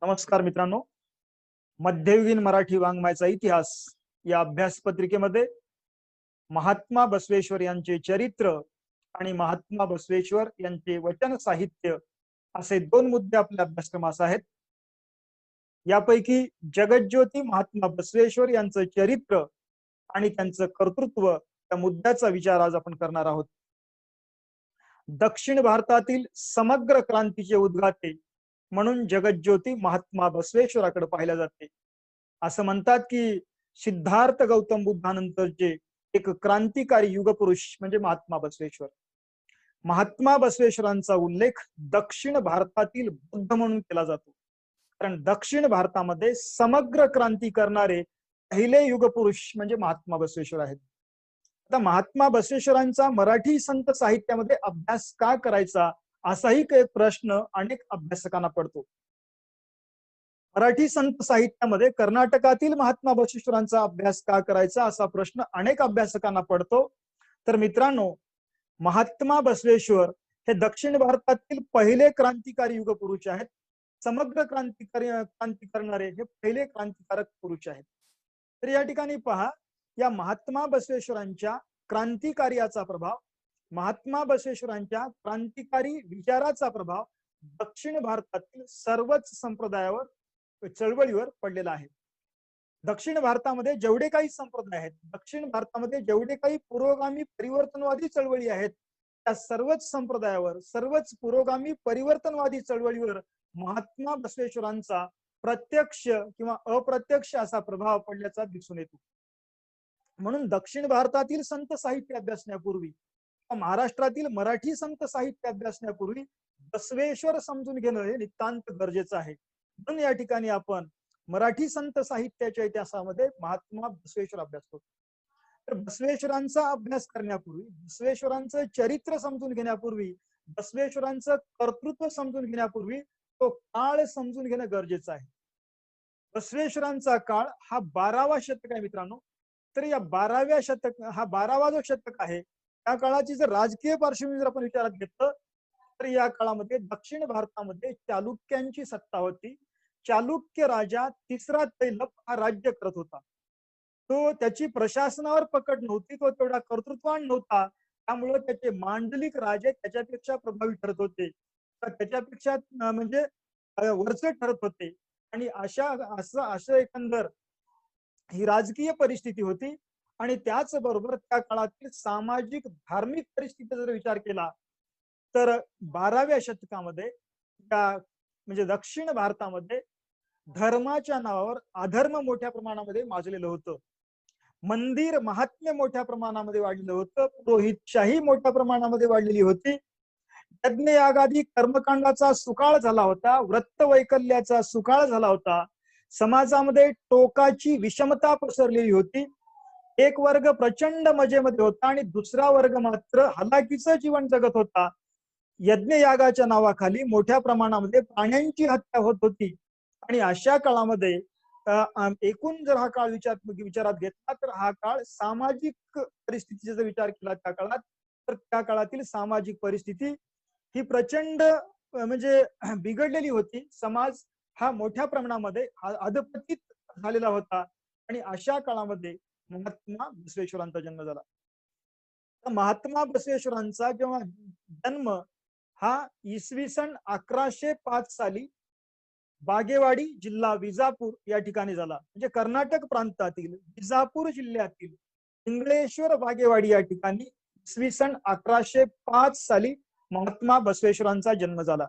नमस्कार मित्रांनो. मध्ययुगीन मराठी वाङ्मयाचा इतिहास या अभ्यास पत्रिकेमध्ये महात्मा बसवेश्वर यांचे चरित्र आणि महात्मा बसवेश्वर यांचे वचन साहित्य असे दोन मुद्दे आपल्या अभ्यासक्रमास आहेत. यापैकी जगज्योती महात्मा बसवेश्वर यांचं चरित्र आणि त्यांचं कर्तृत्व या मुद्द्याचा विचार आज आपण करणार आहोत. दक्षिण भारतातील समग्र क्रांतीचे उद्गाते म्हणून जगज्योती महात्मा बसवेश्वराकडे पाहिल्या जाते. असं म्हणतात की सिद्धार्थ गौतम बुद्धानंतरचे एक क्रांतिकारी युगपुरुष म्हणजे महात्मा बसवेश्वर. महात्मा बसवेश्वरांचा उल्लेख दक्षिण भारतातील बुद्ध म्हणून केला जातो, कारण दक्षिण भारतामध्ये समग्र क्रांती करणारे पहिले युगपुरुष म्हणजे महात्मा बसवेश्वर आहेत. आता महात्मा बसवेश्वरांचा मराठी संत साहित्यामध्ये अभ्यास का करायचा असाही काही प्रश्न अनेक अभ्यासकांना पडतो. मराठी संत साहित्यामध्ये कर्नाटकातील महात्मा बसवेश्वरांचा अभ्यास का करायचा असा प्रश्न अनेक अभ्यासकांना पडतो. तर मित्रांनो, महात्मा बसवेश्वर हे दक्षिण भारतातील पहिले क्रांतिकारी युगपुरुष आहेत. समग्र क्रांती करणारे हे पहिले क्रांतिकारक पुरुष आहेत. तर या ठिकाणी पहा, या महात्मा बसवेश्वरांच्या क्रांतिकार्याचा प्रभाव, महात्मा बसवेश्वरांच्या क्रांतिकारी विचाराचा प्रभाव दक्षिण भारतातील सर्वच संप्रदायावर चळवळीवर पडलेला आहे. दक्षिण भारतामध्ये जेवढे काही संप्रदाय आहेत, दक्षिण भारतामध्ये जेवढे काही पुरोगामी परिवर्तनवादी चळवळी आहेत, त्या सर्वच संप्रदायावर, सर्वच पुरोगामी परिवर्तनवादी चळवळीवर महात्मा बसवेश्वरांचा प्रत्यक्ष किंवा अप्रत्यक्ष असा प्रभाव पडल्याचा दिसून येतो. म्हणून दक्षिण भारतातील संत साहित्य अभ्यासण्यापूर्वी, महाराष्ट्रातील मराठी संत साहित्य अभ्यासण्यापूर्वी बसवेश्वर समजून घेणं हे नितांत गरजेचं आहे. म्हणून या ठिकाणी आपण मराठी संत साहित्याच्या इतिहासामध्ये महात्मा बसवेश्वर अभ्यासतो. तर बसवेश्वरांचा अभ्यास करण्यापूर्वी, बसवेश्वरांचं चरित्र समजून घेण्यापूर्वी, बसवेश्वरांचं कर्तृत्व समजून घेण्यापूर्वी तो काळ समजून घेणं गरजेचं आहे. बसवेश्वरांचा काळ हा 12वा शतक आहे मित्रांनो. तर या 12व्या शतक, हा 12वा जो शतक आहे, त्या काळाची जर राजकीय पार्श्वभूमी जर आपण विचारात घेतलं तर या काळामध्ये दक्षिण भारतामध्ये चालुक्यांची सत्ता होती. चालुक्य राजा तिसरा तैलप हा राज्य करत होता. तो त्याची प्रशासनावर पकड नव्हती, तो तेवढा कर्तृत्वान नव्हता, त्यामुळे त्याचे मांडलिक राजे त्याच्यापेक्षा प्रभावी ठरत होते, त्याच्यापेक्षा म्हणजे वरचे ठरत होते. आणि असं एकंदर ही राजकीय परिस्थिती होती. आणि त्याचबरोबर त्या काळातील सामाजिक धार्मिक परिस्थितीचा जर विचार केला तर 12व्या शतकामध्ये म्हणजे दक्षिण भारतामध्ये धर्माच्या नावावर अधर्म मोठ्या प्रमाणामध्ये माजलेलं होतं. मंदिर महात्म्य मोठ्या प्रमाणामध्ये वाढलेलं होतं. पुरोहितशाही मोठ्या प्रमाणामध्ये वाढलेली होती. यज्ञ यागादी कर्मकांडाचा सुकाळ झाला होता. व्रत वैकल्याचा सुकाळ झाला होता. समाजामध्ये टोकाची विषमता पसरलेली होती. एक वर्ग प्रचंड मजेमध्ये होता आणि दुसरा वर्ग मात्र हलाखीचं जीवन जगत होता. यज्ञ यागाच्या नावाखाली मोठ्या प्रमाणामध्ये प्राण्यांची हत्या होत होती. आणि अशा काळामध्ये एकूण जर हा काळ विचारात घेतला तर हा काळ सामाजिक परिस्थितीचा जर विचार केला त्या काळात, तर त्या काळातील सामाजिक परिस्थिती ही प्रचंड म्हणजे बिघडलेली होती. समाज हा मोठ्या प्रमाणामध्ये अधपतित झालेला होता. आणि अशा काळामध्ये महात्मा बसवेश्वरांचा जन्म झाला. महात्मा बसवेश्वरांचा जेव्हा जन्म हा इसवी सन 1105 साली बागेवाडी जिल्हा विजापूर या ठिकाणी झाला. म्हणजे कर्नाटक प्रांतातील विजापूर जिल्ह्यातील इंगळेश्वर बागेवाडी या ठिकाणी इसवी सन 1105 साली महात्मा बसवेश्वरांचा जन्म झाला.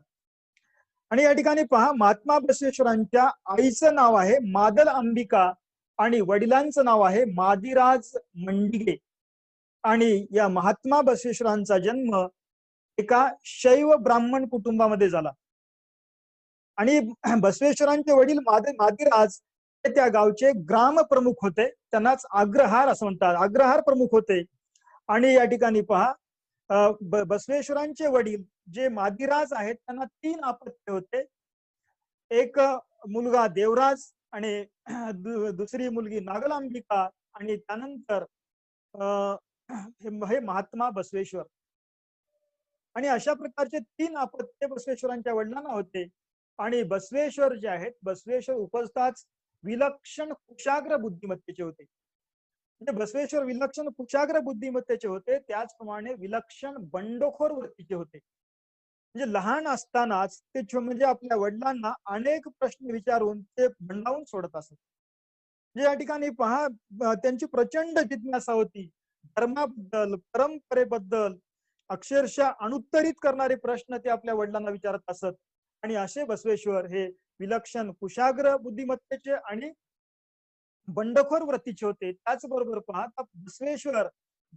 आणि या ठिकाणी पहा, महात्मा बसवेश्वरांच्या आईचं नाव आहे मादल अंबिका आणि वडिलांचं नाव आहे मादिराज मंडिगे. आणि या महात्मा बसवेश्वरांचा जन्म एका शैव ब्राह्मण कुटुंबामध्ये झाला. आणि बसवेश्वरांचे वडील मादिराज हे त्या गावचे ग्राम प्रमुख होते. त्यांनाच अग्रहार असं म्हणतात, अग्रहार प्रमुख होते. आणि या ठिकाणी पहा, बसवेश्वरांचे वडील जे मादिराज आहेत त्यांना 3 अपत्य होते. एक मुलगा देवराज आणि दुसरी मुलगी नागलांबिका आणि त्यानंतर हे महात्मा बसवेश्वर. आणि अशा प्रकारचे 3 अपत्य बसवेश्वरांच्या वडिलांना होते. आणि बसवेश्वर जे आहेत, बसवेश्वर उपजताच विलक्षण कुशाग्र बुद्धिमत्तेचे होते. म्हणजे बसवेश्वर विलक्षण कुशाग्र बुद्धिमत्तेचे होते, त्याचप्रमाणे विलक्षण बंडखोर वृत्तीचे होते. म्हणजे लहान असतानाच ते म्हणजे आपल्या वडिलांना अनेक प्रश्न विचारून ते भंडावून सोडत असत. म्हणजे या ठिकाणी पहा, त्यांची प्रचंड जिज्ञासा होती धर्माबद्दल, परंपरेबद्दल. अक्षरशः अनुत्तरित करणारे प्रश्न ते आपल्या वडिलांना विचारत असत. आणि असे बसवेश्वर हे विलक्षण कुशाग्र बुद्धिमत्तेचे आणि बंडखोर वृत्तीचे होते. त्याचबरोबर पहा, बसवेश्वर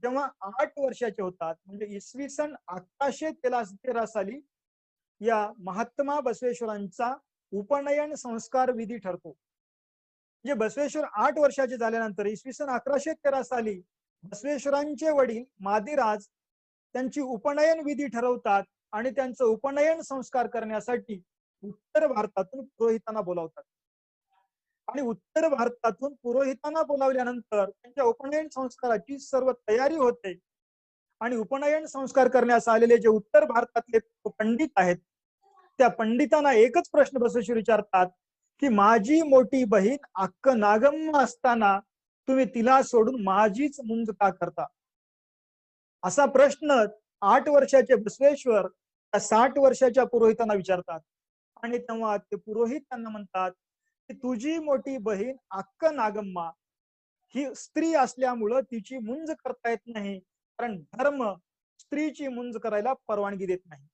जेव्हा 8 वर्षाचे होतात, म्हणजे इसवी सन 1813 साली या महात्मा बसवेश्वरांचा उपनयन संस्कार विधी ठरतो. म्हणजे बसवेश्वर 8 वर्षाचे झाल्यानंतर इसवी सन 1113 साली बसवेश्वरांचे वडील मादिराज त्यांची उपनयन विधी ठरवतात आणि त्यांचं उपनयन संस्कार करण्यासाठी उत्तर भारतातून पुरोहितांना बोलावतात. आणि उत्तर भारतातून पुरोहितांना बोलावल्यानंतर त्यांच्या उपनयन संस्काराची सर्व तयारी होते. आणि उपनयन संस्कार करण्यास आलेले जे उत्तर भारतातले पंडित आहेत, त्या पंडितांना एकच प्रश्न बसवेश्वर विचारतात की माझी मोठी बहीण अक्क नागम्मा असताना तुम्ही तिला सोडून माझीच मुंज का करता? असा प्रश्न 8 वर्षाचे बसवेश्वर त्या 60 वर्षाच्या पुरोहितांना विचारतात. आणि तेव्हा ते पुरोहित त्यांना म्हणतात की तुझी मोठी बहीण अक्क नागम्मा ही स्त्री असल्यामुळं तिची मुंज करता येत नाही, कारण धर्म स्त्रीची मुंज करायला परवानगी देत नाही.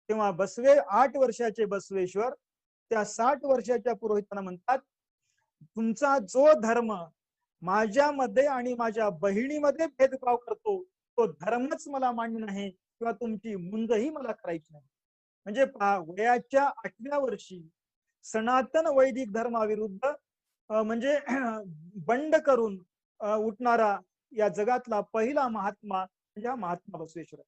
तेव्हा 8 वर्षाचे बसवेश्वर त्या 60 वर्षाच्या पुरोहितांना म्हणतात, तुमचा जो धर्म माझ्यामध्ये आणि माझ्या बहिणीमध्ये भेदभाव करतो तो धर्मच मला मान्य नाही, किंवा तुमची मुंजही मला करायची नाही. म्हणजे वयाच्या 8व्या वर्षी सनातन वैदिक धर्माविरुद्ध म्हणजे बंड करून उठणारा या जगातला पहिला महात्मा म्हणजे हा महात्मा बसवेश्वर.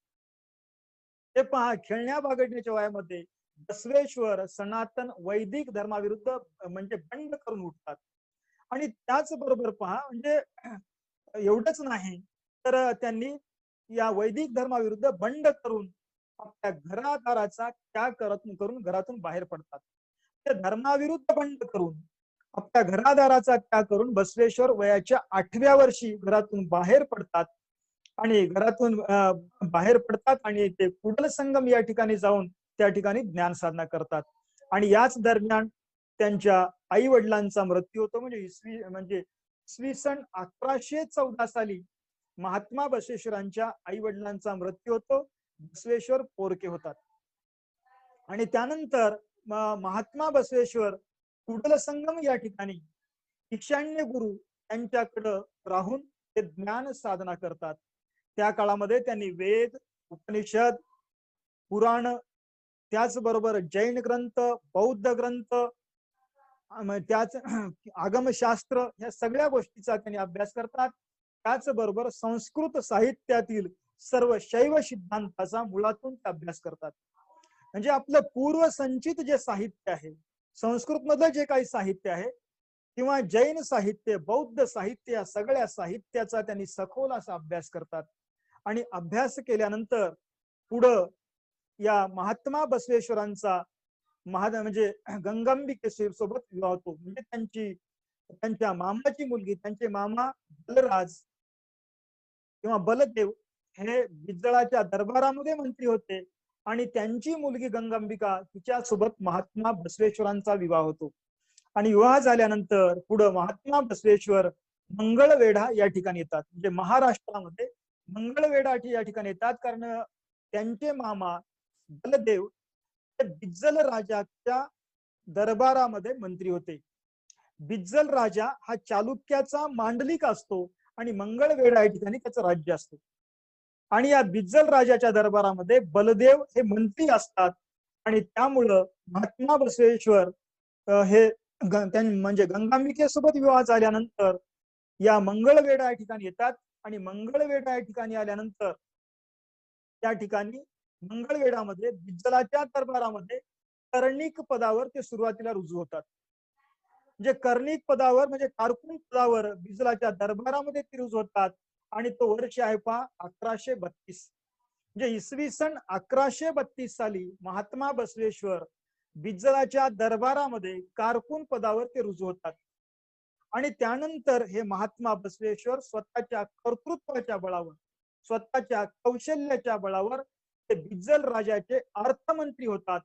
ते पहा, खेळण्या बागडण्याच्या वयामध्ये बसवेश्वर सनातन वैदिक धर्माविरुद्ध म्हणजे बंड करून उठतात. आणि त्याचबरोबर पहा, म्हणजे एवढंच नाही तर त्यांनी या वैदिक धर्माविरुद्ध बंड करून आपल्या घरादाराचा त्याग करून घरातून बाहेर पडतात. त्या धर्माविरुद्ध बंड करून आपल्या घरादाराचा त्याग करून बसवेश्वर वयाच्या 8व्या वर्षी घरातून बाहेर पडतात. आणि घरातून बाहेर पडतात आणि ते कुडल संगम या ठिकाणी जाऊन त्या ठिकाणी ज्ञान साधना करतात. आणि याच दरम्यान त्यांच्या आई वडिलांचा मृत्यू होतो. म्हणजे इसवी सन 1114 साली महात्मा बसवेश्वरांच्या आई वडिलांचा मृत्यू होतो. बसवेश्वर पोरके होतात. आणि त्यानंतर महात्मा बसवेश्वर कुडल संगम या ठिकाणी ईशान्य गुरु यांच्याकडं राहून ते ज्ञान साधना करतात. त्या काळामध्ये त्यांनी वेद, उपनिषद, पुराण, त्याचबरोबर जैन ग्रंथ, बौद्ध ग्रंथ, त्याच आगमशास्त्र या सगळ्या गोष्टीचा त्यांनी अभ्यास करतात. त्याचबरोबर संस्कृत साहित्यातील सर्व शैव सिद्धांताचा मुळातून ते अभ्यास करतात. म्हणजे आपलं पूर्वसंचित जे साहित्य आहे, संस्कृत मधलं जे काही साहित्य आहे किंवा जैन साहित्य, बौद्ध साहित्य, या सगळ्या साहित्याचा त्यांनी सखोल असा अभ्यास करतात. आणि अभ्यास केल्यानंतर पुढं या महात्मा बसवेश्वरांचा म्हणजे गंगांबिके सोबत विवाह होतो. म्हणजे त्यांच्या मामाची मुलगी, त्यांचे मामा बलराज किंवा बलदेव हे बिज्जळाच्या दरबारामध्ये मंत्री होते. आणि त्यांची मुलगी गंगांबिका तिच्यासोबत महात्मा बसवेश्वरांचा विवाह होतो. आणि विवाह झाल्यानंतर पुढं महात्मा बसवेश्वर मंगळवेढा या ठिकाणी येतात. म्हणजे महाराष्ट्रामध्ये मंगळवेढा या ठिकाणी येतात, कारण त्यांचे मामा बलदेव बिज्जल राजाच्या दरबारामध्ये मंत्री होते. बिज्जल राजा हा चालुक्याचा मांडलिक असतो आणि मंगळवेढा या ठिकाणी त्याचं राज्य असतं. आणि या बिज्जल राजाच्या दरबारामध्ये बलदेव हे मंत्री असतात. आणि त्यामुळं महात्मा बसवेश्वर हे म्हणजे गंगांबिकेसोबत विवाह झाल्यानंतर या मंगळवेढा या ठिकाणी येतात. आणि मंगळवेढा या ठिकाणी आल्यानंतर त्या ठिकाणी मंगळवेढामध्ये बिज्जलाच्या दरबारामध्ये कर्णिक पदावर ते सुरुवातीला रुजू होतात. म्हणजे कर्णिक पदावर म्हणजे कारकून पदावर बिज्जलाच्या दरबारामध्ये ते रुजू होतात. आणि तो वर्ष आहे पहा 1132. म्हणजे इसवी सन 1132 साली महात्मा बसवेश्वर बिज्जलाच्या दरबारामध्ये कारकून पदावर ते रुजू होतात. आणि त्यानंतर हे महात्मा बसवेश्वर स्वतःच्या कर्तृत्वाच्या बळावर, स्वतःच्या कौशल्याच्या बळावर ते बिज्जल राजाचे अर्थमंत्री होतात.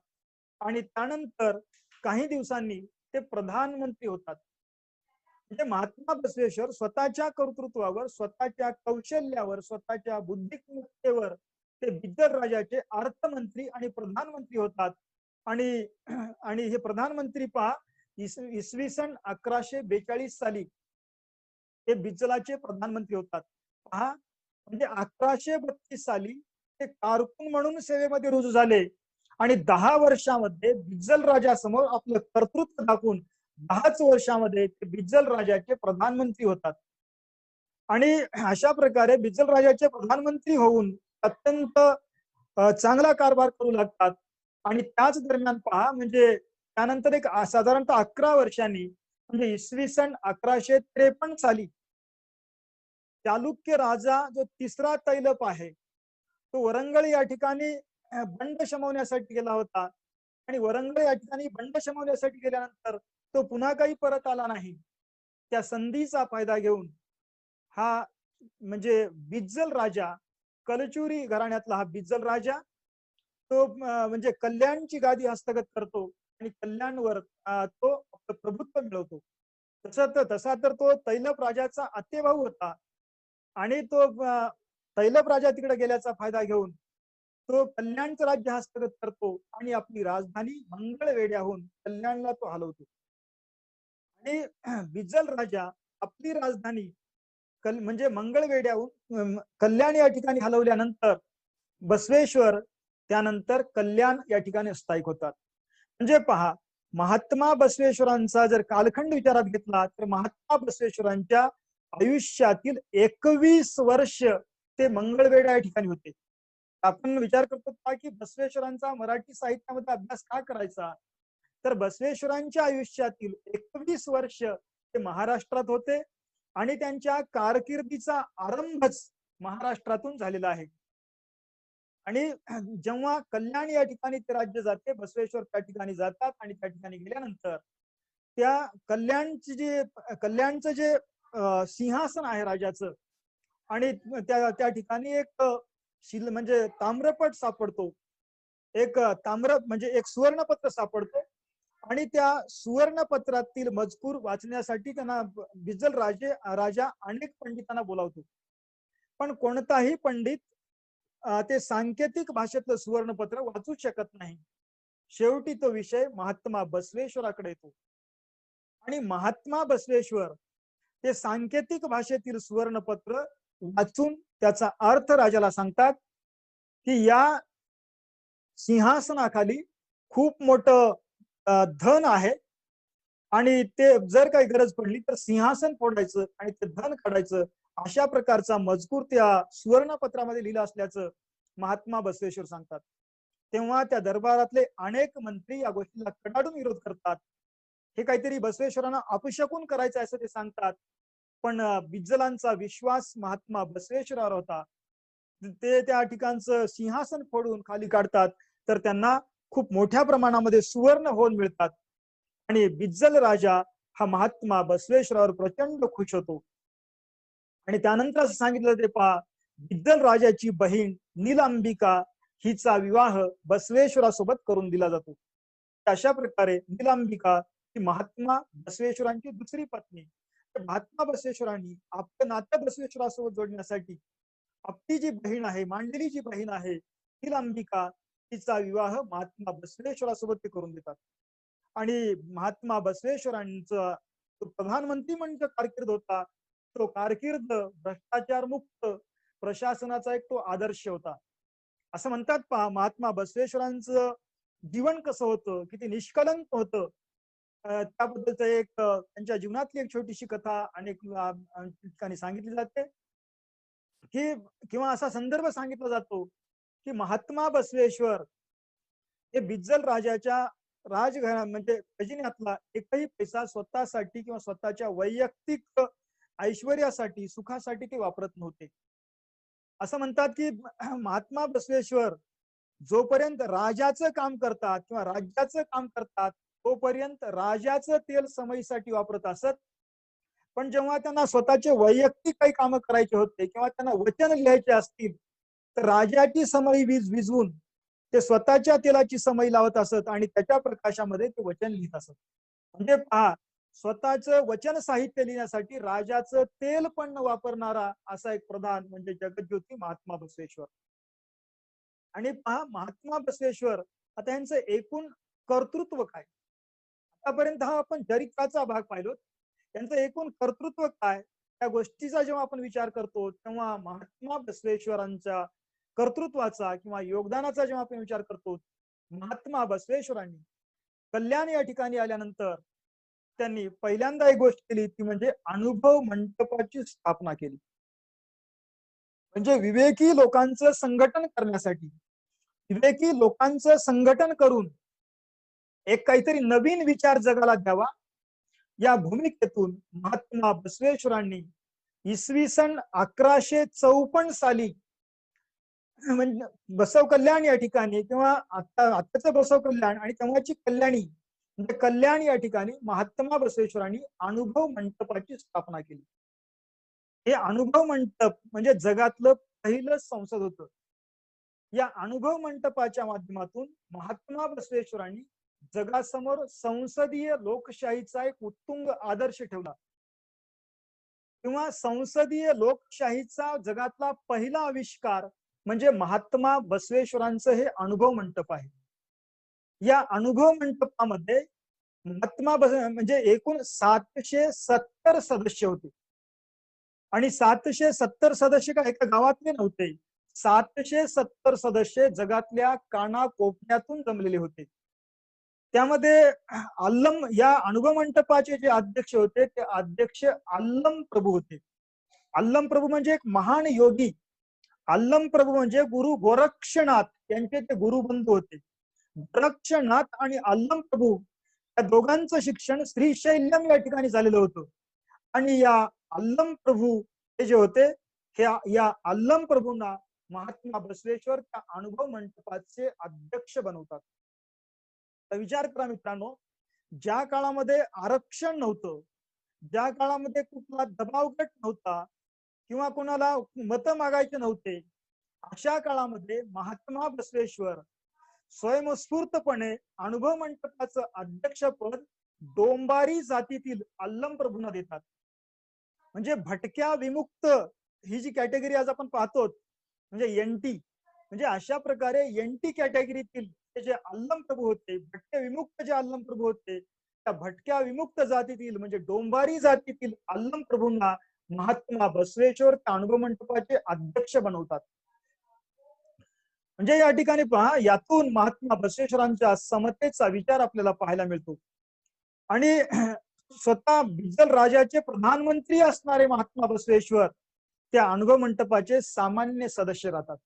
आणि त्यानंतर काही दिवसांनी ते प्रधानमंत्री होतात. म्हणजे महात्मा बसवेश्वर स्वतःच्या कर्तृत्वावर, स्वतःच्या कौशल्यावर, स्वतःच्या बुद्धिमत्तेवर ते बिज्जल राजाचे अर्थमंत्री आणि प्रधानमंत्री होतात. आणि आणि हे प्रधानमंत्री पहा, इसवी सन 1142 साली ते बिज्जलाचे प्रधानमंत्री होतात. पहा, म्हणजे 1132 साली ते कारकून म्हणून सेवेमध्ये रुजू झाले आणि 10 वर्षामध्ये बिज्जल राजासमोर आपलं कर्तृत्व दाखवून 10च वर्षामध्ये ते बिज्जल राजाचे प्रधानमंत्री होतात. आणि अशा प्रकारे बिज्जल राजाचे प्रधानमंत्री होऊन अत्यंत चांगला कारभार करू लागतात. आणि त्याच दरम्यान पहा, म्हणजे त्यानंतर एक साधारणतः 11 वर्षांनी म्हणजे इसवी सन 1153 साली चालुक्य राजा जो तिसरा तैलप आहे तो वरंगळ या ठिकाणी बंड शमवण्यासाठी गेला होता. आणि वरंगळ या ठिकाणी बंड शमवण्यासाठी गेल्यानंतर तो पुन्हा काही परत आला नाही. त्या संधीचा फायदा घेऊन हा म्हणजे बिज्जल राजा, कलचुरी घराण्यातला हा बिज्जल राजा तो म्हणजे कल्याणची गादी हस्तगत करतो आणि कल्याणवर तो प्रभुत्व मिळवतो. तसा तर तो तैलप राजाचा आतेभाऊ होता. आणि तो तैलप राजा तिकडे गेल्याचा फायदा घेऊन तो कल्याणचं राज्य हस्तगत करतो आणि आपली राजधानी मंगळवेढ्याहून कल्याणला तो हलवतो. आणि बिज्जल राजा आपली राजधानी म्हणजे मंगळवेढ्याहून कल्याण या ठिकाणी हलवल्यानंतर बसवेश्वर त्यानंतर कल्याण या ठिकाणी स्थायिक होतात. म्हणजे पहा, महात्मा बसवेश्वरांचा जर कालखंड विचारात घेतला तर महात्मा बसवेश्वरांच्या आयुष्यातील 21 वर्ष ते मंगळवेढा या ठिकाणी होते. आपण विचार करतो की बसवेश्वरांचा मराठी साहित्यामध्ये अभ्यास का करायचा, तर बसवेश्वरांच्या आयुष्यातील 21 वर्ष ते महाराष्ट्रात होते आणि त्यांच्या कारकिर्दीचा आरंभच महाराष्ट्रातून झालेला आहे. आणि जेव्हा कल्याण या ठिकाणी ते राज्य जाते, बसवेश्वर त्या ठिकाणी जातात आणि त्या ठिकाणी गेल्यानंतर त्या कल्याणचं जे सिंहासन आहे राजाचं, आणि त्या ठिकाणी एक म्हणजे ताम्रपट सापडतो, एक ताम्र म्हणजे एक सुवर्णपत्र सापडतो. आणि त्या सुवर्णपत्रातील मजकूर वाचण्यासाठी त्यांना बिज्जल राजा अनेक पंडितांना बोलावतो. पण कोणताही पंडित ते सांकेतिक भाषेतलं सुवर्णपत्र वाचू शकत नाही. शेवटी तो विषय महात्मा बसवेश्वराकडे येतो आणि महात्मा बसवेश्वर ते सांकेतिक भाषेतील सुवर्णपत्र वाचून त्याचा अर्थ राजाला सांगतात की या सिंहासनाखाली खूप मोठं धन आहे आणि ते जर काही गरज पडली तर सिंहासन फोडायचं आणि ते धन काढायचं, अशा प्रकारचा मजकूर त्या सुवर्णपत्रामध्ये लिहिलं असल्याचं महात्मा बसवेश्वर सांगतात. तेव्हा त्या दरबारातले अनेक मंत्री या गोष्टीला कडाडून विरोध करतात. हे काहीतरी बसवेश्वरांना अपशकुन करायचं असं ते सांगतात. पण बिज्जलांचा विश्वास महात्मा बसवेश्वरावर होता. ते त्या ठिकाणचं सिंहासन फोडून खाली काढतात तर त्यांना खूप मोठ्या प्रमाणामध्ये सुवर्ण होऊन मिळतात. आणि बिज्जल राजा हा महात्मा बसवेश्वरावर प्रचंड खुश होतो. आणि त्यानंतर असं सांगितलं ते पहा, बिज्जल राजाची बहीण नीलांबिका हिचा विवाह बसवेश्वरासोबत करून दिला जातो. अशा प्रकारे नीलांबिका ही महात्मा बसवेश्वरांची दुसरी पत्नी. महात्मा बसवेश्वरांनी आपलं नातं बसवेश्वरासोबत जोडण्यासाठी आपली जी बहीण आहे, मांडलेली जी बहीण आहे नीलांबिका, तिचा विवाह महात्मा बसवेश्वरासोबत ते करून देतात. आणि महात्मा बसवेश्वरांचा प्रधानमंत्री म्हणजे कारकीर्द होता, तो कारकीर्द भ्रष्टाचार मुक्त प्रशासनाचा एक तो आदर्श होता. असं म्हणतात पहा, महात्मा बसवेश्वरांचं जीवन कसं होतं, किती निष्कलंक होतं, त्याबद्दलच एक त्यांच्या जीवनातली एक छोटीशी कथा अनेक ठिकाणी सांगितली जाते की, किंवा असा संदर्भ सांगितला जातो की महात्मा बसवेश्वर हे बिज्जल राजाच्या राजघरा म्हणजे खजिन्यातला एकही पैसा स्वतःसाठी किंवा स्वतःच्या वैयक्तिक ऐश्वर्यासाठी, सुखासाठी ते वापरत नव्हते. असं म्हणतात की महात्मा बसवेश्वर जोपर्यंत राजाचं काम करतात किंवा राज्याचं काम करतात तोपर्यंत राजाचं तेल समईसाठी वापरत असत. पण जेव्हा त्यांना स्वतःचे वैयक्तिक काही कामं करायचे होते किंवा त्यांना वचन लिहायचे असतील तर राजाची समई विजवून ते स्वतःच्या तेलाची समई लावत असत आणि त्याच्या प्रकाशामध्ये ते वचन लिहित असत. म्हणजे पहा, स्वतःचं वचन साहित्य लिहिण्यासाठी राजाचं तेल पण न वापरणारा असा एक प्रधान म्हणजे जगज्योती महात्मा बसवेश्वर. आणि पहा, महात्मा बसवेश्वर आता यांचं एकूण कर्तृत्व काय. आतापर्यंत हा आपण चरित्राचा भाग पाहिलो. त्यांचं एकूण कर्तृत्व काय त्या गोष्टीचा जेव्हा आपण विचार करतो तेव्हा महात्मा बसवेश्वरांच्या कर्तृत्वाचा किंवा योगदानाचा जेव्हा आपण विचार करतो, महात्मा बसवेश्वरांनी कल्याण या ठिकाणी आल्यानंतर त्यांनी पहिल्यांदा एक गोष्ट केली ती म्हणजे अनुभव मंडपाची स्थापना केली. म्हणजे विवेकी लोकांचं संघटन करण्यासाठी, विवेकी लोकांचं संघटन करून एक काहीतरी नवीन विचार जगाला द्यावा या भूमिकेतून महात्मा बसवेश्वरांनी इसवी सन 1154 साली म्हणजे बसव कल्याण या ठिकाणी किंवा आताचं बसव कल्याण आणि तेव्हाची कल्याणी म्हणजे कल्याण या ठिकाणी महात्मा बसवेश्वरांनी अनुभव मंडपाची स्थापना केली. हे अनुभव मंडप म्हणजे जगातलं पहिलं संसद होतं. या अनुभव मंडपाच्या माध्यमातून महात्मा बसवेश्वरांनी जगासमोर संसदीय लोकशाहीचा एक उत्तुंग आदर्श ठेवला किंवा संसदीय लोकशाहीचा जगातला पहिला आविष्कार म्हणजे महात्मा बसवेश्वरांचं हे अनुभव मंडप आहे. या अनुभव मंडपामध्ये महात्मा म्हणजे एकूण 770 सदस्य होते आणि 770 सदस्य का एका गावातले नव्हते. 770 सदस्य जगातल्या कानाकोपऱ्यातून जमलेले होते. त्यामध्ये अल्लम या अनुभव मंडपाचे जे अध्यक्ष होते ते अध्यक्ष अल्लम प्रभू होते. अल्लम प्रभू म्हणजे एक महान योगी. अल्लम प्रभू म्हणजे गुरु गोरक्षनाथ यांचे ते गुरुबंधू होते. गोरक्षनाथ आणि अल्लम प्रभू या दोघांचं शिक्षण श्रीशैल्यम या ठिकाणी झालेलं होतं. आणि या अल्लम प्रभू हे जे होते या अल्लम प्रभूंना महात्मा बसवेश्वर त्या अनुभव मंडपाचे अध्यक्ष बनवतात. तर विचार करा मित्रांनो, ज्या काळामध्ये आरक्षण नव्हतं, ज्या काळामध्ये कुठला दबावगट नव्हता किंवा कोणाला मत मागायचे नव्हते, अशा काळामध्ये महात्मा बसवेश्वर स्वयंस्फूर्तपणे अनुभव मंडपाचं अध्यक्षपद डोंबारी जातीतील अल्लम प्रभूंना देतात. म्हणजे भटक्या विमुक्त ही जी कॅटेगरी आज आपण पाहतो म्हणजे एनटी, म्हणजे अशा प्रकारे एनटी कॅटेगरीतील जे अल्लम प्रभू होते, भटक्या विमुक्त जे अल्लम प्रभू होते, त्या भटक्या विमुक्त जातीतील म्हणजे डोंबारी जातीतील अल्लम प्रभूंना महात्मा बसवेश्वर त्या अनुभव मंडपाचे अध्यक्ष बनवतात. म्हणजे या ठिकाणी पहा, यातून महात्मा बसवेश्वरांच्या समतेचा विचार आपल्याला पाहायला मिळतो. आणि स्वतः बिजल राजाचे प्रधानमंत्री असणारे महात्मा बसवेश्वर त्या अनुभव मंडपाचे सामान्य सदस्य राहतात.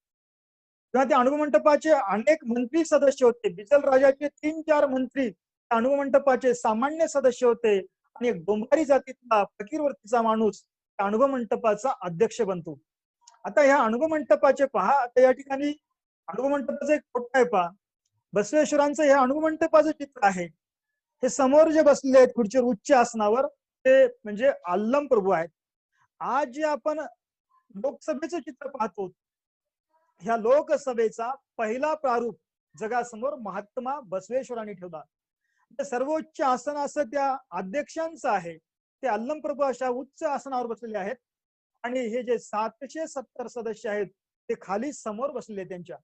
तेव्हा त्या अनुभव मंडपाचे अनेक मंत्री सदस्य होते. बिजल राजाचे 3-4 मंत्री त्या अनुभव मंडपाचे सामान्य सदस्य होते आणि एक डोंबारी जातीतला फकीरवर्तीचा माणूस त्या अनुभव मंडपाचा अध्यक्ष बनतो. आता ह्या अनुभव मंडपाचे पहा, आता या ठिकाणी अनुभव मंडपाचं एक फोटो आहे पहा. बसवेश्वरांचं हे अनुभव मंडपाचं चित्र आहे. हे समोर जे बसलेले आहेत खुर्चीवर उच्च आसनावर ते म्हणजे अल्लम प्रभू आहेत. आज जे आपण लोकसभेचं चित्र पाहतो, ह्या लोकसभेचा पहिला प्रारूप जगासमोर महात्मा बसवेश्वरांनी ठेवला. सर्वोच्च आसन असं त्या अध्यक्षांचं आहे. ते अल्लम प्रभू अशा उच्च आसनावर बसलेले आहेत आणि हे जे 770 सदस्य आहेत ते खाली समोर बसलेले त्यांच्या.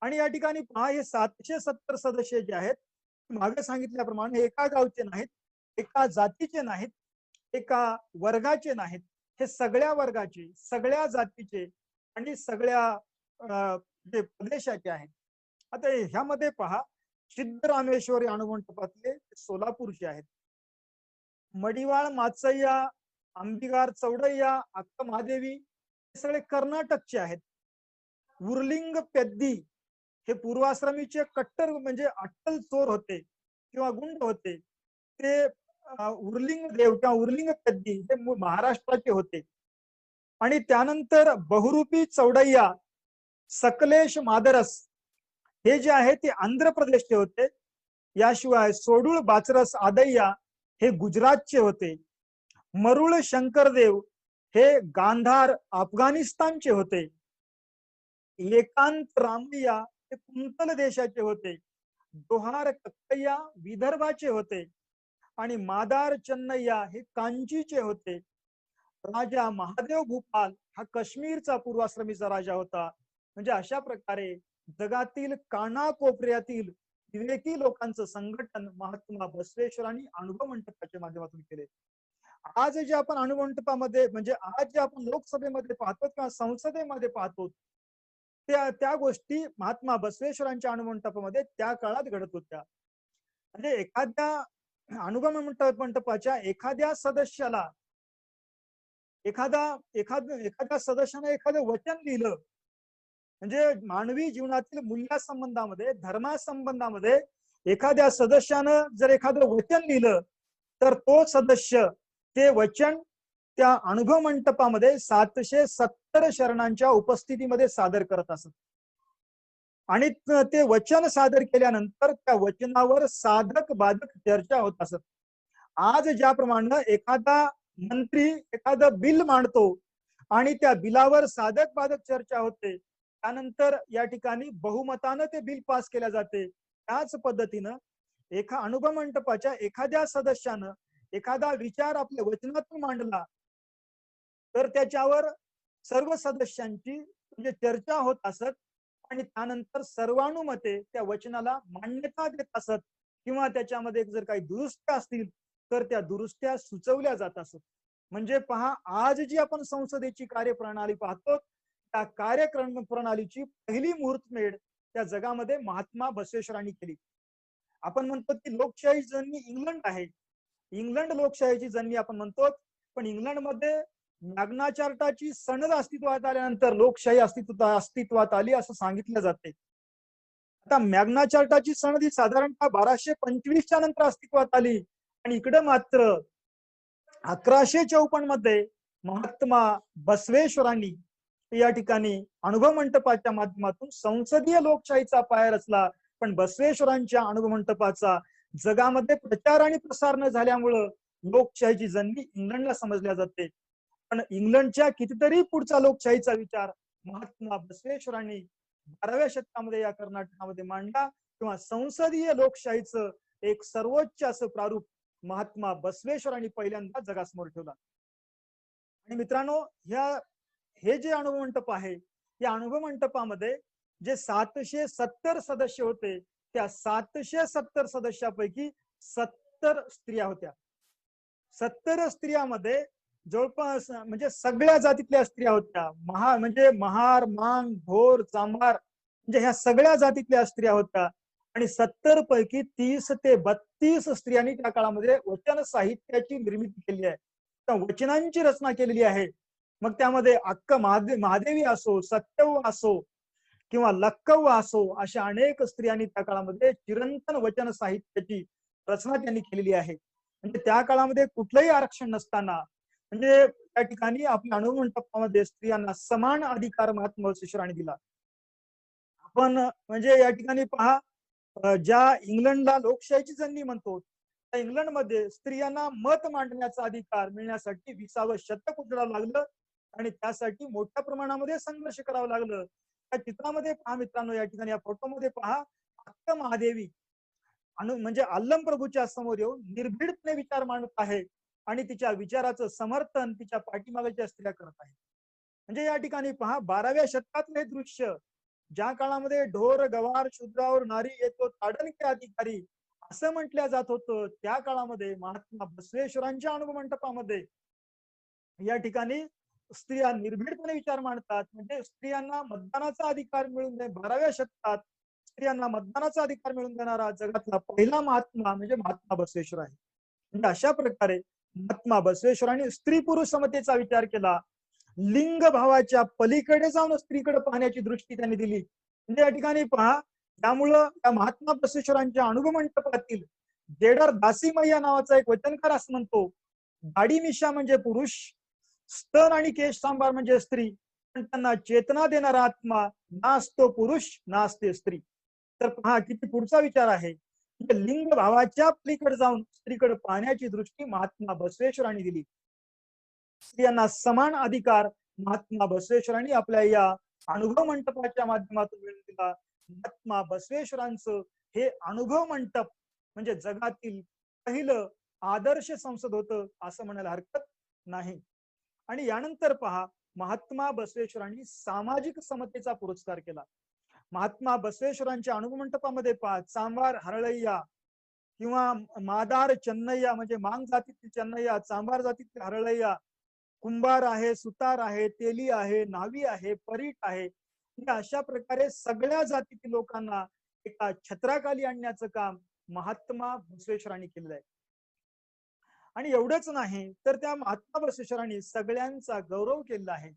आणि या ठिकाणी पहा, हे 770 सदस्य जे आहेत मागे सांगितल्याप्रमाणे एका गावचे नाहीत, एका जातीचे नाहीत, एका वर्गाचे नाहीत. हे सगळ्या वर्गाचे, सगळ्या जातीचे आणि सगळ्या जे प्रदेशाचे आहेत. आता ह्यामध्ये पहा, सिद्धरामेश्वरी अनुभव मंडपातले सोलापूरचे आहेत. मडिवाळ, माचय्या, अंबिगार, चौडय्या, अक्का महादेवी हे सगळे कर्नाटकचे आहेत. उर्लिंग पेद्दी हे पूर्वाश्रमीचे कट्टर म्हणजे अट्टल चोर होते किंवा गुंड होते. ते उर्लिंग देव किंवा उर्लिंग पेद्दी हे महाराष्ट्राचे होते. आणि त्यानंतर बहुरूपी चौडय्या, सकलेश मादरस हे जे आहे ते आंध्र प्रदेशचे होते. याशिवाय सोडूळ बाचरस आदय्या हे गुजरातचे होते. मरुळ शंकरदेव हे गांधार अफगाणिस्तानचे होते. एकांत रामैया हे कुंतल देशाचे होते. दोहार कक्कय्या विदर्भाचे होते आणि मादार चन्नय्या हे कांचीचे होते. राजा महादेव भूपाल हा काश्मीरचा पूर्वाश्रमीचा राजा होता. म्हणजे अशा प्रकारे जगातील कानाकोपऱ्यातील विवेकी लोकांचं संघटन महात्मा बसवेश्वरांनी अनुभव मंडपाच्या माध्यमातून केले. आज जे आपण अनुभव मंडपामध्ये म्हणजे आज जे आपण लोकसभेमध्ये पाहतो किंवा संसदेमध्ये पाहतो त्या गोष्टी महात्मा बसवेश्वरांच्या अनुभव मंडपामध्ये त्या काळात घडत होत्या. म्हणजे अनुभव मंडपाच्या एखाद्या सदस्याला एखाद्या सदस्याने एखादं वचन लिहिलं म्हणजे मानवी जीवनातील मूल्यासंबंधामध्ये धर्मासंबंधामध्ये एखाद्या सदस्यानं जर एखादं वचन लिहिलं तर तो सदस्य ते वचन त्या अनुभव मंडपामध्ये 770 शरणांच्या उपस्थितीमध्ये सादर करत असत आणि ते वचन सादर केल्यानंतर त्या वचनावर साधक बाधक चर्चा होत असत. आज ज्याप्रमाणे एखादा मंत्री एखादं बिल मांडतो आणि त्या बिलावर साधक बाधक चर्चा होते, त्यानंतर या ठिकाणी बहुमतानं ते बिल पास केल्या जाते. त्याच पद्धतीनं अनुभव मंडपाच्या एखाद्या सदस्यानं एखादा विचार आपल्या वचनातून मांडला तर त्याच्यावर सर्व सदस्यांची म्हणजे चर्चा होत असत आणि त्यानंतर सर्वानुमते त्या वचनाला मान्यता देत असत किंवा त्याच्यामध्ये जर काही दुरुस्त्या असतील तर त्या दुरुस्त्या सुचवल्या जात असत. म्हणजे पहा, आज जी आपण संसदेची कार्यप्रणाली पाहतो त्या कार्यक्रम प्रणालीची पहिली मुहूर्तमेढ त्या जगामध्ये महात्मा बसवेश्वरांनी केली. आपण म्हणतो की लोकशाही जननी इंग्लंड आहे, इंग्लंड लोकशाहीची जननी आपण म्हणतो, पण इंग्लंडमध्ये मॅग्ना चार्टाची सनद अस्तित्वात आल्यानंतर लोकशाही अस्तित्वात आली असं सांगितलं जाते. आता मॅग्ना चार्टाची सनद ही साधारणतः 1225च्या नंतर अस्तित्वात आली आणि इकडे मात्र 1154 मध्ये महात्मा बसवेश्वरांनी या ठिकाणी अनुभव मंडपाच्या माध्यमातून संसदीय लोकशाहीचा पाया रचला. पण बसवेश्वरांच्या अनुभव मंडपाचा जगामध्ये प्रचार आणि प्रसार न झाल्यामुळं लोकशाहीची जननी इंग्लंडला समजल्या जाते. पण इंग्लंडच्या कितीतरी पुढचा लोकशाहीचा विचार महात्मा बसवेश्वरांनी 12व्या शतकामध्ये या कर्नाटकामध्ये मांडला किंवा संसदीय लोकशाहीचं एक सर्वोच्च असं प्रारूप महात्मा बसवेश्वरांनी पहिल्यांदा जगासमोर ठेवला. आणि मित्रांनो, हे जे अनुभव मंडप आहे या अनुभव मंडपामध्ये जे 770 सदस्य होते त्या 770 सदस्यापैकी 70 स्त्रिया होत्या. 70 स्त्रियामध्ये जवळपास म्हणजे सगळ्या जातीतल्या स्त्रिया होत्या. म्हणजे महार, मांग, भोर, चांभार म्हणजे ह्या सगळ्या जातीतल्या स्त्रिया होत्या आणि 70 पैकी 30 ते 32 स्त्रियांनी त्या काळामध्ये वचन साहित्याची निर्मिती केली आहे, त्या वचनांची रचना केलेली आहे. मग त्यामध्ये अक्क महादेवी असो, सत्यव असो किंवा लक्कव्व असो, अशा अनेक स्त्रियांनी त्या काळामध्ये चिरंतन वचन साहित्याची रचना त्यांनी केलेली आहे. म्हणजे त्या काळामध्ये कुठलंही आरक्षण नसताना म्हणजे त्या ठिकाणी आपल्या अनुभव मंडपामध्ये स्त्रियांना समान अधिकार महात्मा बसवेश्वरांनी दिला. आपण म्हणजे या ठिकाणी पहा, ज्या इंग्लंडला लोकशाहीची जननी म्हणतो त्या इंग्लंडमध्ये स्त्रियांना मत मांडण्याचा अधिकार मिळण्यासाठी 20वे शतक उजळावं लागलं आणि त्यासाठी मोठ्या प्रमाणामध्ये संघर्ष करावं लागलं. त्या चित्रामध्ये पहा मित्रांनो, या ठिकाणी या फोटोमध्ये पहा, अक्क महादेवी म्हणजे अल्लम प्रभूच्या समोर येऊन निर्भीडपणे विचार मांडत आहे आणि तिच्या विचाराचं समर्थन तिच्या पाठीमागच्या स्त्रिया करत आहे. म्हणजे या ठिकाणी पहा, 12व्या शतकातलं हे दृश्य, ज्या काळामध्ये ढोर गवार शूद्रावर नारी येतो ताडणके अधिकारी असं म्हटलं जात होतं, त्या काळामध्ये महात्मा बसवेश्वरांच्या अनुभव मंडपामध्ये या ठिकाणी स्त्रिया निर्भीडपणे विचार मांडतात. म्हणजे स्त्रियांना मतदानाचा अधिकार मिळून 12व्या शतकात स्त्रियांना मतदानाचा अधिकार मिळवून देणारा जगातला पहिला महात्मा म्हणजे महात्मा बसवेश्वर आहे. म्हणजे अशा प्रकारे महात्मा बसवेश्वरांनी स्त्री पुरुष समतेचा विचार केला. लिंग भावाच्या पलीकडे जाऊन स्त्रीकडे पाहण्याची दृष्टी त्यांनी दिली. म्हणजे या ठिकाणी पहा, त्यामुळं त्या महात्मा बसवेश्वरांच्या अनुभव मंडपातील जेडर दासीमय्या नावाचा एक वचनकार असं म्हणतो, दाढी मिशा म्हणजे पुरुष, स्तन आणि केश सांभार म्हणजे स्त्री, पण त्यांना चेतना देणारा आत्मा ना असतो पुरुष ना असते स्त्री. तर पहा किती पुढचा विचार आहे. लिंग भावाच्या पलीकडे जाऊन स्त्रीकडे पाहण्याची दृष्टी महात्मा बसवेश्वरांनी दिली. स्त्रियांना समान अधिकार महात्मा बसवेश्वरांनी आपल्या या अनुभव मंडपाच्या माध्यमातून मिळवून दिला. महात्मा बसवेश्वरांचं हे अनुभव मंडप म्हणजे जगातील पहिलं आदर्श संसद होतं असं म्हणायला हरकत नाही. आणि यानंतर पहा, महात्मा बसवेश्वरांनी सामाजिक समतेचा पुरस्कार केला. महात्मा बसवेश्वरांच्या अनुभव मंडपामध्ये पहा, चांभार हरळय्या किंवा मादार चन्नय्या म्हणजे मांग जातीतील चन्नय्या, चांभार जातीतील हरळय्या, कुंभार आहे, सुतार आहे, तेली आहे, नावी आहे, परीट आहे, अशा प्रकारे सगळ्या जातीतील लोकांना एका छत्राखाली आणण्याचं काम महात्मा बसवेश्वरांनी केलेलं आहे. आणि एवढंच नाही तर त्या महात्मा बसवेश्वरांनी सगळ्यांचा गौरव केलेला आहे.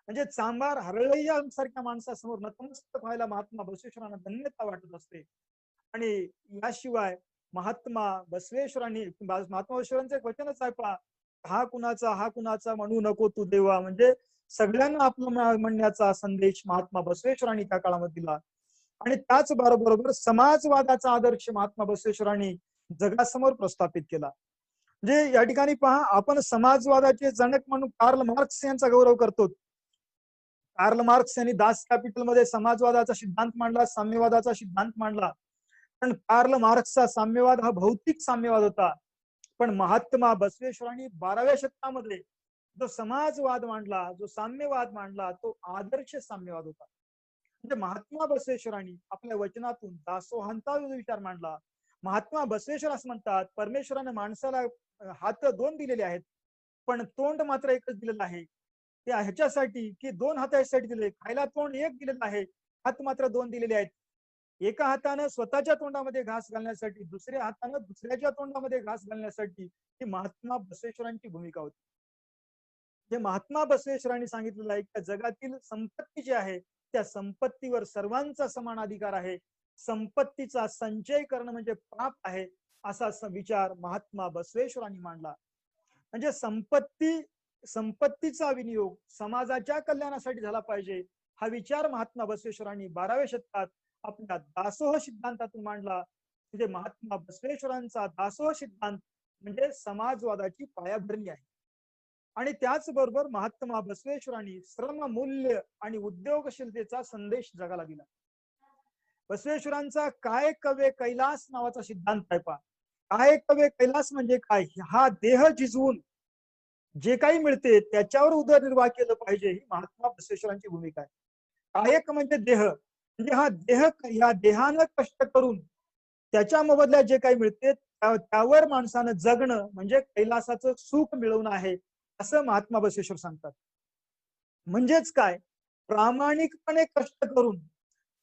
म्हणजे चांभार हरळय्या सारख्या माणसासमोर नतमस्तक व्हायला महात्मा बसवेश्वरांना धन्यता वाटत असते. आणि याशिवाय महात्मा बसवेश्वरांनी महात्मा बसवेश्वरांचं एक वचनच आहे पहा, हा कुणाचा म्हणू नको तू देवा. म्हणजे सगळ्यांना आपलं म्हणण्याचा संदेश महात्मा बसवेश्वरांनी त्या काळामध्ये दिला. आणि त्याच बरोबर समाजवादाचा आदर्श महात्मा बसवेश्वरांनी जगासमोर प्रस्थापित केला. म्हणजे या ठिकाणी पहा, आपण समाजवादाचे जनक म्हणून कार्ल मार्क्स यांचा गौरव करतो. कार्ल मार्क्स यांनी दास कॅपिटल मध्ये समाजवादाचा सिद्धांत मांडला, साम्यवादाचा सिद्धांत मांडला. पण कार्ल मार्क्सचा साम्यवाद हा भौतिक साम्यवाद होता. पण महात्मा बसवेश्वरांनी 12व्या शतकामध्ये जो समाजवाद मांडला, जो साम्यवाद मांडला, तो आदर्श साम्यवाद होता. म्हणजे महात्मा बसवेश्वरांनी आपल्या वचनातून दासोहांचा विचार मांडला. महात्मा बसवेश्वर असं म्हणतात, परमेश्वराने माणसाला हात 2 दिलेले आहेत, पण तोंड मात्र एकच दिलेलं आहे. ते ह्याच्यासाठी की 2 हात यासाठी दिले, खायला तोंड एक दिलेलं आहे, हात मात्र 2 दिलेले आहेत. एका हातानं स्वतःच्या तोंडामध्ये घास घालण्यासाठी, दुसऱ्या हातानं दुसऱ्याच्या तोंडामध्ये घास घालण्यासाठी ही महात्मा बसवेश्वरांची भूमिका होती. जे महात्मा बसवेश्वरांनी सांगितलेलं आहे की जगातील संपत्ती जी आहे त्या संपत्तीवर सर्वांचा समान अधिकार आहे. संपत्तीचा संचय करणं म्हणजे पाप आहे, असा विचार महात्मा बसवेश्वरांनी मांडला. म्हणजे संपत्तीचा विनियोग समाजाच्या कल्याणासाठी झाला पाहिजे, हा विचार महात्मा बसवेश्वरांनी 12व्या शतकात आपल्या दासोह सिद्धांतातून मांडला. म्हणजे महात्मा बसवेश्वरांचा दासोह सिद्धांत म्हणजे समाजवादाची पायाभरणी आहे. आणि त्याचबरोबर महात्मा बसवेश्वरांनी श्रम मूल्य आणि उद्योगशीलतेचा संदेश जगाला दिला. बसवेश्वरांचा काय कवे कैलास नावाचा सिद्धांत आहे पहा. काय कवे कैलास म्हणजे काय, हा देह झिजवून जे काही मिळते त्याच्यावर उदरनिर्वाह केलं पाहिजे, ही महात्मा बसवेश्वरांची भूमिका आहे. कायक म्हणजे देह, म्हणजे हा देह, या देहानं कष्ट करून त्याच्या मोबदल्यात जे काही मिळते त्यावर माणसानं जगणं म्हणजे कैलासाचं सुख मिळवणं आहे, असं महात्मा बसवेश्वर सांगतात. म्हणजेच काय, प्रामाणिकपणे कष्ट करून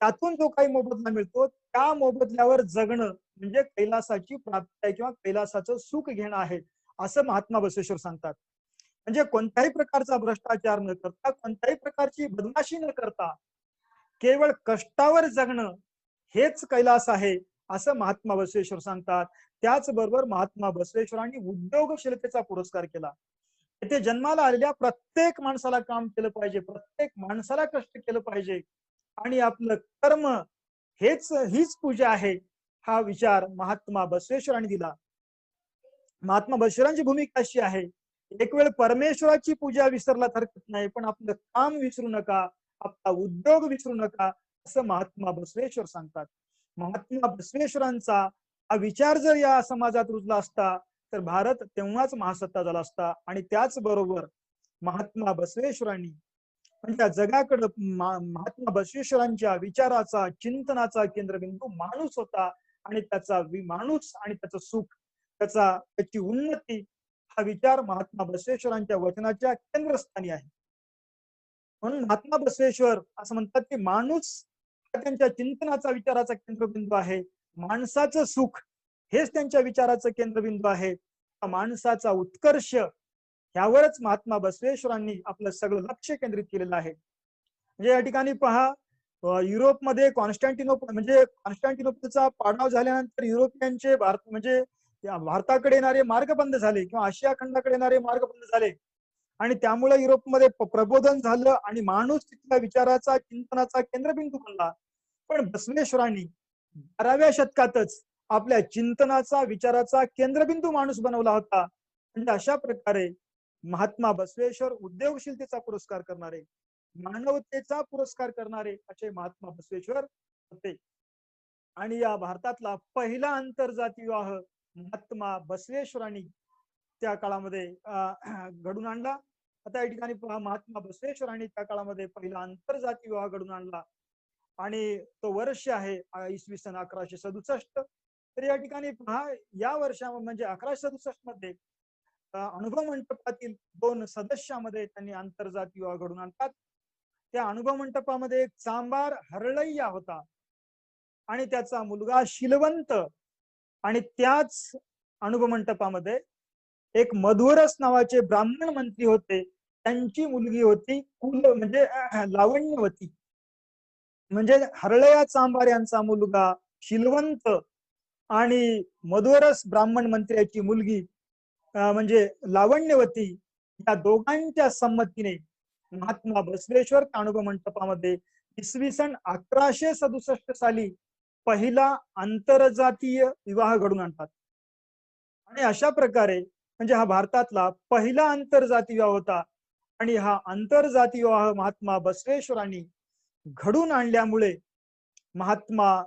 त्यातून जो काही मोबदला मिळतो त्या मोबदल्यावर जगणं म्हणजे कैलासाची प्राप्ती आहे किंवा कैलासाचं सुख घेणं आहे, असं महात्मा बसवेश्वर सांगतात. म्हणजे कोणत्याही प्रकारचा भ्रष्टाचार न करता, कोणत्याही प्रकारची बदमाशी न करता केवळ कष्टावर जगणं हेच कैलास आहे, असं महात्मा बसवेश्वर सांगतात. त्याचबरोबर महात्मा बसवेश्वरांनी उद्योगशीलतेचा पुरस्कार केला. इथे जन्माला आलेल्या प्रत्येक माणसाला काम केलं पाहिजे, प्रत्येक माणसाला कष्ट केलं पाहिजे आणि आपलं कर्म हीच पूजा आहे, हा विचार महात्मा बसवेश्वरांनी दिला. महात्मा बसवेश्वरांची भूमिका अशी आहे, एक वेळ परमेश्वराची पूजा विसरला हरकत नाही, पण आपलं काम विसरू नका, आपला उद्योग विसरू नका, असं महात्मा बसवेश्वर सांगतात. महात्मा बसवेश्वरांचा हा विचार जर या समाजात रुजला असता तर भारत तेव्हाच महासत्ता झाला असता. आणि त्याचबरोबर महात्मा बसवेश्वरांनी म्हणजे जगाकडे महात्मा बसवेश्वरांच्या विचाराचा, चिंतनाचा केंद्रबिंदू माणूस होता. आणि त्याचा माणूस आणि त्याचं सुख, त्याची उन्नती, हा विचार महात्मा बसवेश्वरांच्या वचनाच्या केंद्रस्थानी आहे. म्हणून महात्मा बसवेश्वर असं म्हणतात की माणूस हा त्यांच्या चिंतनाचा, विचाराचा केंद्रबिंदू आहे. माणसाचं सुख हेच त्यांच्या विचाराचं केंद्रबिंदू आहे. माणसाचा उत्कर्ष ह्यावरच महात्मा बसवेश्वरांनी आपलं सगळं लक्ष केंद्रित केलेलं आहे. म्हणजे या ठिकाणी पहा, युरोपमध्ये कॉन्स्टँटिनोपलचा पाडाव झाल्यानंतर युरोपियनचे म्हणजे भारताकडे येणारे मार्ग बंद झाले किंवा आशिया खंडाकडे येणारे मार्ग बंद झाले. आणि त्यामुळे युरोपमध्ये प्रबोधन झालं आणि माणूस तिथल्या विचाराचा, चिंतनाचा केंद्रबिंदू बनला. पण बसवेश्वरांनी 12व्या शतकातच आपल्या चिंतनाचा विचाराचा केंद्रबिंदू माणूस बनवला होता. म्हणजे अशा प्रकारे महात्मा बसवेश्वर उद्योगशीलतेचा पुरस्कार करणारे, मानवतेचा पुरस्कार करणारे असे महात्मा बसवेश्वर होते. आणि या भारतातला पहिला आंतरजातीय विवाह महात्मा बसवेश्वरांनी त्या काळामध्ये घडून आणला. आता या ठिकाणी महात्मा बसवेश्वरांनी त्या काळामध्ये पहिला आंतरजातीय विवाह घडून आणला आणि तो वर्ष आहे इसवी सन 1167. तर या ठिकाणी पहा, या वर्षा म्हणजे 1167 मध्ये अनुभव मंडपातील 2 सदस्यामध्ये त्यांनी आंतरजातीय विवाह घडून आणतात. त्या अनुभव मंडपामध्ये एक चांबार हरळय्या होता आणि त्याचा मुलगा शिलवंत, आणि त्याच अनुभव मंडपामध्ये एक मधुरस नावाचे ब्राह्मण मंत्री होते. त्यांची मुलगी होती कुल म्हणजे लावण्यवती. म्हणजे हरळया चांबार यांचा मुलगा शिलवंत आणि मधुरस ब्राह्मण मंत्र्याची मुलगी म्हणजे लावण्यवती, या दोघांच्या संमतीने महात्मा बसवेश्वर अनुभव मंडपामध्ये इसवी सन 1167 साली पहिला आंतरजातीय विवाह घडून आणतात. आणि अशा प्रकारे म्हणजे हा भारतातला पहिला आंतरजातीय विवाह होता. आणि हा आंतरजातीय विवाह महात्मा बसवेश्वरांनी घडून आणल्यामुळे महात्मा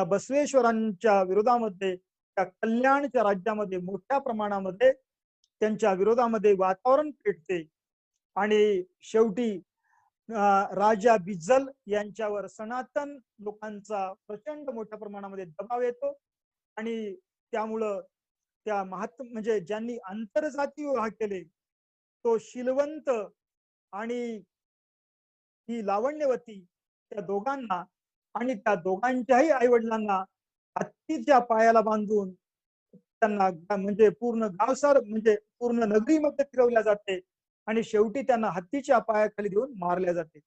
बसवेश्वरांच्या विरोधामध्ये त्या कल्याणच्या राज्यामध्ये मोठ्या प्रमाणामध्ये त्यांच्या विरोधामध्ये वातावरण पेटते. आणि शेवटी राजा बिज्जल यांच्यावर सनातन लोकांचा प्रचंड मोठ्या प्रमाणामध्ये दबाव येतो. आणि त्यामुळं त्या म्हणजे ज्यांनी आंतरजातीय विवाह केले तो शिलवंत आणि ही लावण्यवती, त्या दोघांना आणि त्या दोघांच्याही आई वडिलांना हत्तीच्या पायाला बांधून त्यांना म्हणजे पूर्ण गावसार म्हणजे पूर्ण नगरीमध्ये फिरवल्या जाते आणि शेवटी त्यांना हत्तीच्या पायाखाली देऊन मारल्या जाते.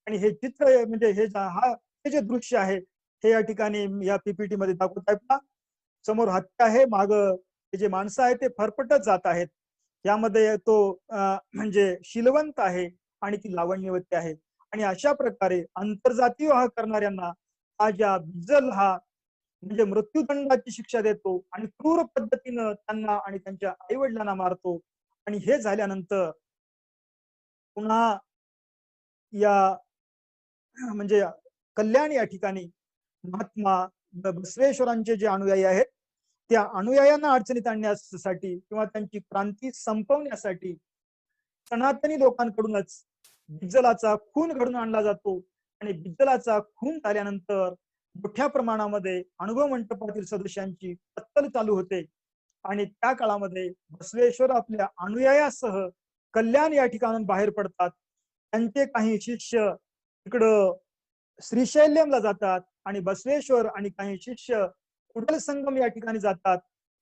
आणि हे चित्र म्हणजे हे जे दृश्य आहे हे या ठिकाणी या पीपीटी मध्ये दाखवत आहेत. समोर हत्या आहे, माग हे जे माणसं आहेत ते फरफटत जात आहेत. यामध्ये तो म्हणजे शिलवंत आहे आणि ती लावण्यवती आहे. आणि अशा प्रकारे आंतरजातीय विवाह करणाऱ्यांना राजा बिज्जल हा म्हणजे मृत्यूदंडाची शिक्षा देतो आणि क्रूर पद्धतीनं त्यांना आणि त्यांच्या आई वडिलांना मारतो. आणि हे झाल्यानंतर पुन्हा या म्हणजे कल्याण या ठिकाणी महात्मा बसवेश्वरांचे जे अनुयायी आहेत त्या अनुयायांना अडचणीत आणण्यासाठी किंवा त्यांची क्रांती संपवण्यासाठी सनातनी लोकांकडूनच बिज्जलाचा खून घडून आणला जातो. आणि बिज्जलाचा खून झाल्यानंतर मोठ्या प्रमाणामध्ये अनुभव मंडपातील सदस्यांची कत्तल चालू होते. आणि त्या काळामध्ये बसवेश्वर आपल्या अनुयायासह कल्याण या ठिकाणून बाहेर पडतात. त्यांचे काही शिष्य इकडं श्रीशैल्यमला जातात आणि बसवेश्वर आणि काही शिष्य कुडल संगम या ठिकाणी जातात.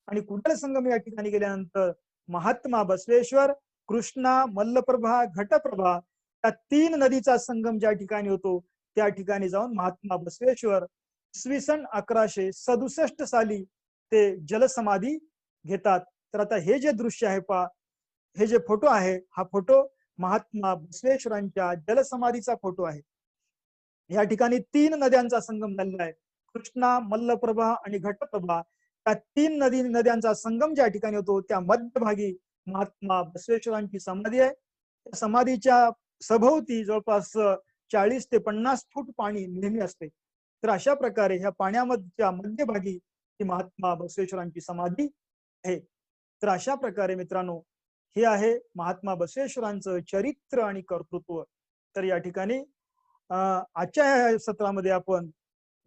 आणि कुडल संगम या ठिकाणी गेल्यानंतर महात्मा बसवेश्वर कृष्णा, मल्लप्रभा, घटप्रभा या 3 नदीचा संगम ज्या ठिकाणी होतो त्या ठिकाणी जाऊन महात्मा बसवेश्वर इसवी सन 1167 साली ते जलसमाधी घेतात. तर आता हे जे दृश्य आहे पहा, हे जे फोटो आहे हा फोटो महात्मा बसवेश्वरांच्या जलसमाधीचा फोटो आहे. या ठिकाणी 3 नद्यांचा संगम झालेला आहे, कृष्णा, मल्लप्रभा आणि घटप्रभा. त्या 3 नद्यांचा संगम ज्या ठिकाणी होतो त्या मध्यभागी महात्मा बसवेश्वरांची समाधी आहे. त्या समाधीच्या सभोवती जवळपास 40 ते 50 फूट पाणी नेहमी असते. तर अशा प्रकारे ह्या पाण्याच्या मध्यभागी ही महात्मा बसवेश्वरांची समाधी आहे. तर अशा प्रकारे मित्रांनो हे आहे महात्मा बसवेश्वरांचं चरित्र आणि कर्तृत्व. तर या ठिकाणी आजच्या सत्रामध्ये आपण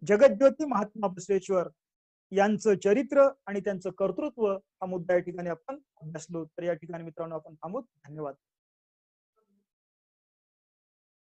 जगज्योती महात्मा बसवेश्वर यांचं चरित्र आणि त्यांचं कर्तृत्व हा मुद्दा या ठिकाणी आपण अभ्यासलो. तर या ठिकाणी मित्रांनो आपण थांबू. धन्यवाद.